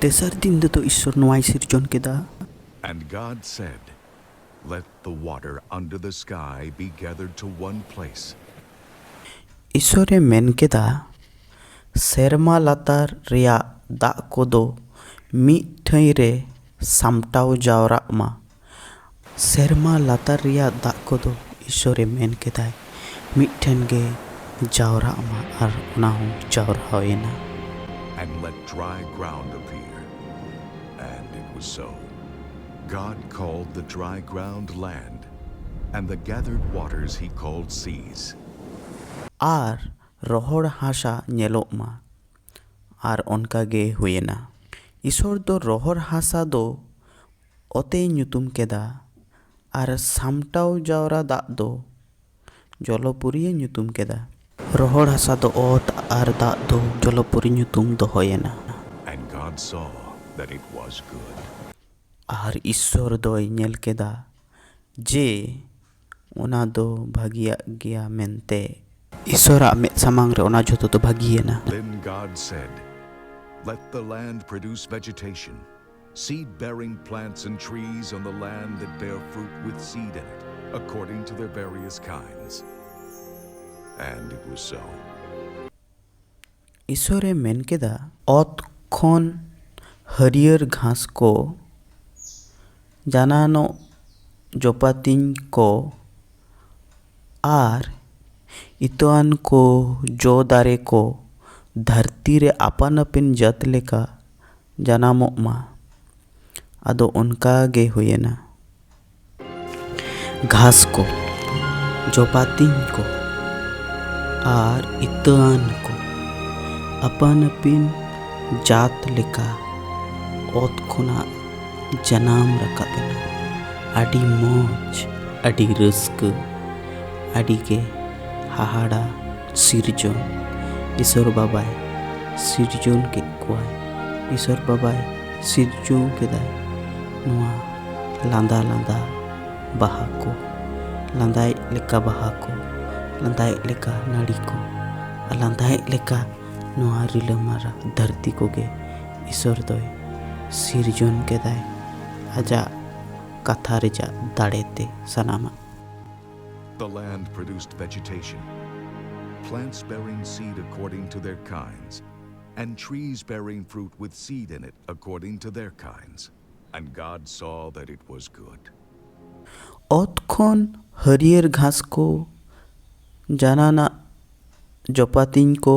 तेसर दिन दो ईश्वर नोआई सिरजन केदा. And God said, "Let the water under the sky be gathered to one place." ईश्वरे मेन केदा सेरमा लातार रिया दा कोदो मिट ठई रे सामटाव जावरा मा. सेरमा लातार रिया दा कोदो ईश्वरे मेन केदाय मिटठेन गे जावरा मा आर ओना हो Jaora होयना. And let dry ground appear. And it was so. God called the dry ground land, and the gathered waters he called seas. आर रोहड़ हासा नेलोग मा आर ओनका गे हुयेना. ईश्वर दो रोहड़ हासा दो ओते ᱧᱩᱛᱩᱢ केदा आर सामटाव जावरा दा दो जलपुरी ᱧᱩᱛᱩᱢ केदा. रोहड़ हासा दो ओत आर दा दो जलपुरी ᱧᱩᱛᱩᱢ दोहोयेना. And God saw that it was good. आर ईश्वर दोय नेल केदा जे ओना दो भागिया गया मेनते. ईश्वरा में समांग रे ओना जोतो तो भागियेना. Then God said, "Let the land produce vegetation, seed-bearing plants and trees on the land that bear fruit with seed in it, according to their various kinds." And it was so. ईश्वरे मेन केदा ओत खन हरियर घास को जानानो जोपातिन को are इतोआन को जो दारे को धरती रे आपान अपिन जत लेका जानामो मा. आदो उनका गे हुयेना. घास को जोपातिन को आर इतोआन को आपान अपिन जात लेका ओत खुना जनाम रकाबेना. आडी मोज आडी रस्क आडी के हाहाड़ा सिरजन ईश्वर बाबाय सिरजन के कुआय. ईश्वर बाबाय सिरजन केदाय नुआ लांदा लांदा बाहा को लांदाय लेका बाहा को लांदाय लेका नाड़ी को लांदाय लेका नुआ रिलमारा धरती को गे ईश्वर दोय सिरजन केदाय आजा कथा रेजा दाड़ेते सनामा. The land produced vegetation, plants bearing seed according to their kinds, and trees bearing fruit with seed in it according to their kinds. And God saw that it was good. ओत खन हरियर घास को जानाना जोपातिन को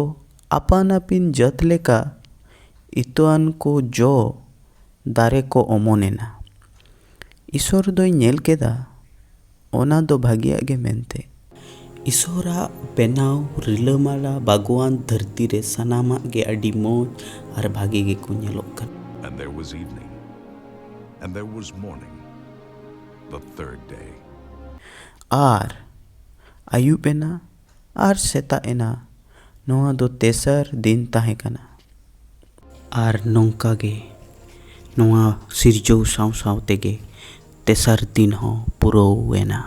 आपान आपिन जत लेका इतोआन को जो दारे को ओमोनेना. ईश्वर दोय नेल केदा ओना दो भागिया गे मेनते. ईश्वरा बेनाव रिलामाला बागवान धरती रे सनामा गे अडी मोज आर भागी गे को नेलोग कन. And there was evening, and there was morning, the third day. आर आयुबेना आर सेता एना नोआ दो तेसर दिन ताहे कना. आर नोंका गे नोआ सिरजो साव साव तेगे तेसर दिन हो पुरो वेना.